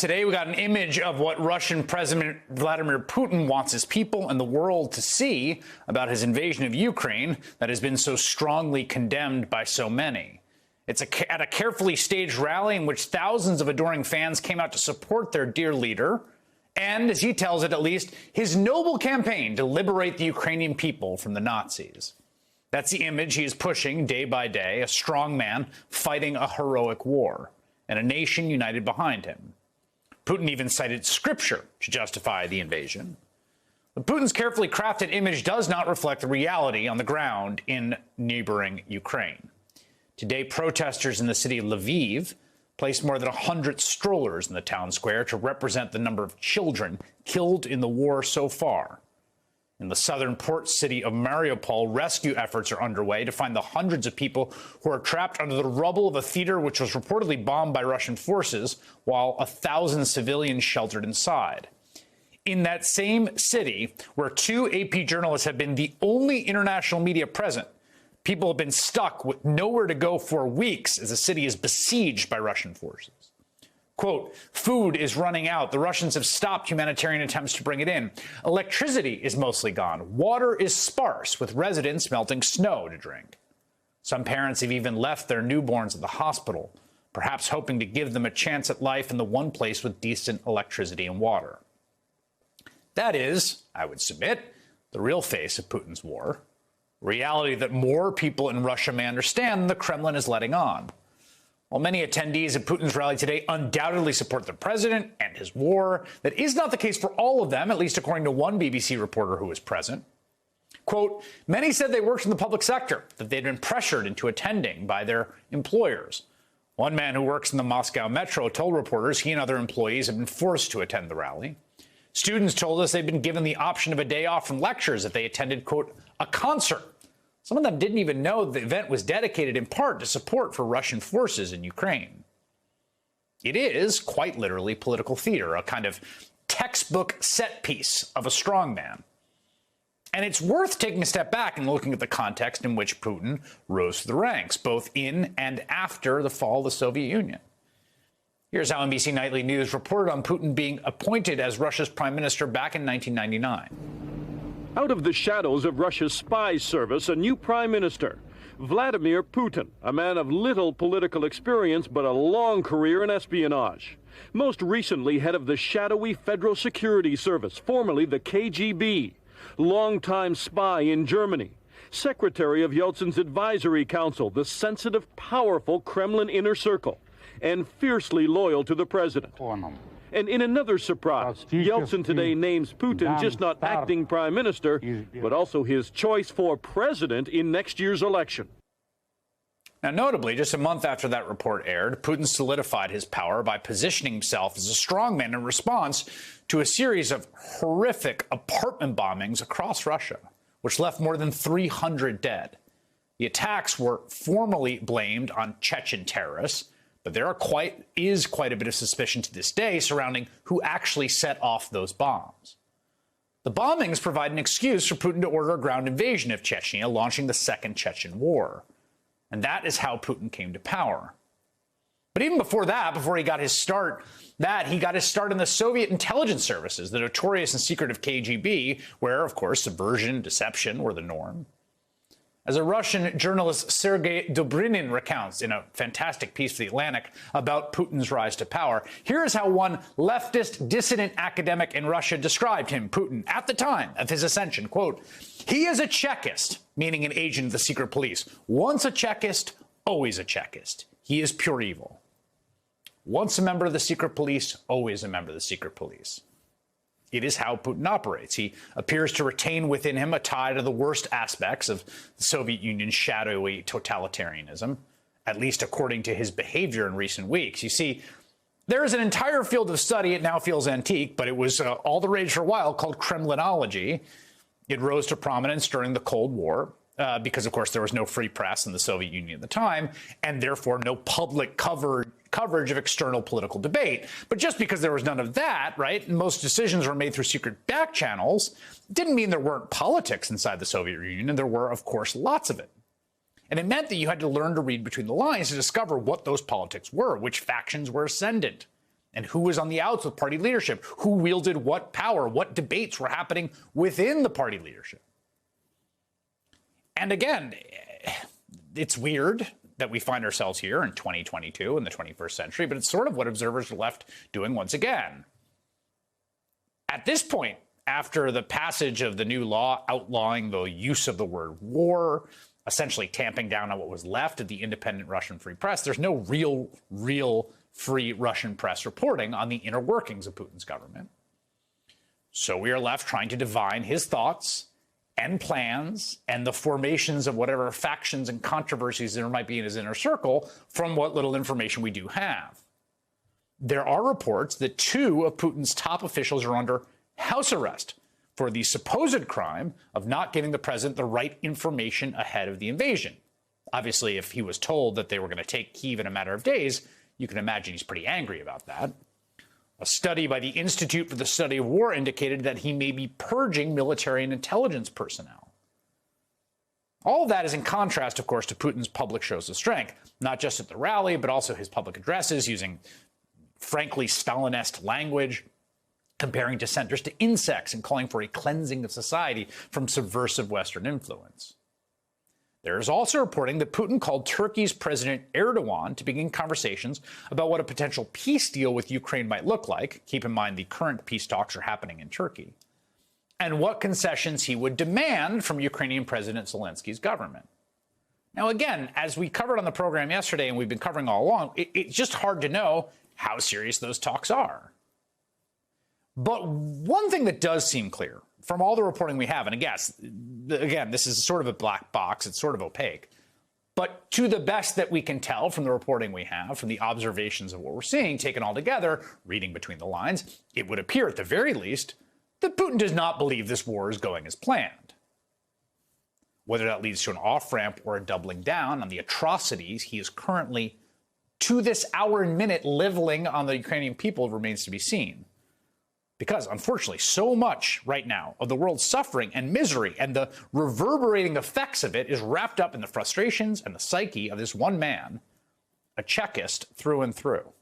Today, we got an image of what Russian President Vladimir Putin wants his people and the world to see about his invasion of Ukraine that has been so strongly condemned by so many. It's at a carefully staged rally in which thousands of adoring fans came out to support their dear leader and, as he tells it at least, his noble campaign to liberate the Ukrainian people from the Nazis. That's the image he is pushing day by day, a strong man fighting a heroic war, and a nation united behind him. Putin even cited scripture to justify the invasion. But Putin's carefully crafted image does not reflect the reality on the ground in neighboring Ukraine. Today, protesters in the city of Lviv placed more than 100 strollers in the town square to represent the number of children killed in the war so far. In the southern port city of Mariupol, rescue efforts are underway to find the hundreds of people who are trapped under the rubble of a theater which was reportedly bombed by Russian forces, while 1,000 civilians sheltered inside. In that same city, where 2 AP journalists have been the only international media present, people have been stuck with nowhere to go for weeks as the city is besieged by Russian forces. Quote, food is running out. The Russians have stopped humanitarian attempts to bring it in. Electricity is mostly gone. Water is sparse, with residents melting snow to drink. Some parents have even left their newborns at the hospital, perhaps hoping to give them a chance at life in the one place with decent electricity and water. That is, I would submit, the real face of Putin's war. Reality that more people in Russia may understand than the Kremlin is letting on. While many attendees at Putin's rally today undoubtedly support the president and his war, that is not the case for all of them, at least according to one BBC reporter who was present. Quote, many said they worked in the public sector, that they'd been pressured into attending by their employers. One man who works in the Moscow metro told reporters he and other employees had been forced to attend the rally. Students told us they'd been given the option of a day off from lectures if they attended, quote, a concert. Some of them didn't even know the event was dedicated in part to support for Russian forces in Ukraine. It is, quite literally, political theater, a kind of textbook set piece of a strongman. And it's worth taking a step back and looking at the context in which Putin rose to the ranks, both in and after the fall of the Soviet Union. Here's how NBC Nightly News reported on Putin being appointed as Russia's prime minister back in 1999. Out of the shadows of Russia's spy service, a new prime minister, Vladimir Putin, a man of little political experience but a long career in espionage. Most recently head of the shadowy Federal Security Service, formerly the KGB, longtime spy in Germany, secretary of Yeltsin's Advisory Council, the sensitive, powerful Kremlin inner circle, and fiercely loyal to the president. And in another surprise, Yeltsin today names Putin just not acting prime minister, but also his choice for president in next year's election. Now, notably, just a month after that report aired, Putin solidified his power by positioning himself as a strongman in response to a series of horrific apartment bombings across Russia, which left more than 300 dead. The attacks were formally blamed on Chechen terrorists, but there is quite a bit of suspicion to this day surrounding who actually set off those bombs. The bombings provide an excuse for Putin to order a ground invasion of Chechnya, launching the Second Chechen War. And that is how Putin came to power. But even before that, before he got his start, he got his start in the Soviet intelligence services, the notorious and secretive KGB, where, of course, subversion and deception were the norm. As a Russian journalist, Sergei Dobrynin, recounts in a fantastic piece for The Atlantic about Putin's rise to power, here is how one leftist dissident academic in Russia described him, Putin, at the time of his ascension. Quote, he is a Chekist, meaning an agent of the secret police. Once a Chekist, always a Chekist. He is pure evil. Once a member of the secret police, always a member of the secret police. It is how Putin operates. He appears to retain within him a tie to the worst aspects of the Soviet Union's shadowy totalitarianism, at least according to his behavior in recent weeks. You see, there is an entire field of study, it now feels antique, but it was all the rage for a while, called Kremlinology. It rose to prominence during the Cold War because, of course, there was no free press in the Soviet Union at the time, and therefore no public coverage of external political debate. But just because there was none of that, right, and most decisions were made through secret back channels, didn't mean there weren't politics inside the Soviet Union, and there were, of course, lots of it. And it meant that you had to learn to read between the lines to discover what those politics were, which factions were ascendant, and who was on the outs with party leadership, who wielded what power, what debates were happening within the party leadership. And again, it's weird that we find ourselves here in 2022 in the 21st century, but it's sort of what observers are left doing once again. At this point, after the passage of the new law outlawing the use of the word war, essentially tamping down on what was left of the independent Russian free press, there's no real free Russian press reporting on the inner workings of Putin's government. So we are left trying to divine his thoughts and plans and the formations of whatever factions and controversies there might be in his inner circle from what little information we do have. There are reports that 2 of Putin's top officials are under house arrest for the supposed crime of not giving the president the right information ahead of the invasion. Obviously, if he was told that they were going to take Kyiv in a matter of days, you can imagine he's pretty angry about that. A study by the Institute for the Study of War indicated that he may be purging military and intelligence personnel. All of that is in contrast, of course, to Putin's public shows of strength, not just at the rally, but also his public addresses using frankly Stalinist language, comparing dissenters to insects and calling for a cleansing of society from subversive Western influence. There is also reporting that Putin called Turkey's President Erdogan to begin conversations about what a potential peace deal with Ukraine might look like. Keep in mind the current peace talks are happening in Turkey. And what concessions he would demand from Ukrainian President Zelensky's government. Now, again, as we covered on the program yesterday and we've been covering all along, it's just hard to know how serious those talks are. But one thing that does seem clear from all the reporting we have, and again, this is sort of a black box, it's sort of opaque, but to the best that we can tell from the reporting we have, from the observations of what we're seeing, taken all together, reading between the lines, it would appear at the very least that Putin does not believe this war is going as planned. Whether that leads to an off-ramp or a doubling down on the atrocities he is currently, to this hour and minute, leveling on the Ukrainian people remains to be seen. Because, unfortunately, so much right now of the world's suffering and misery and the reverberating effects of it is wrapped up in the frustrations and the psyche of this one man, a Chekist through and through.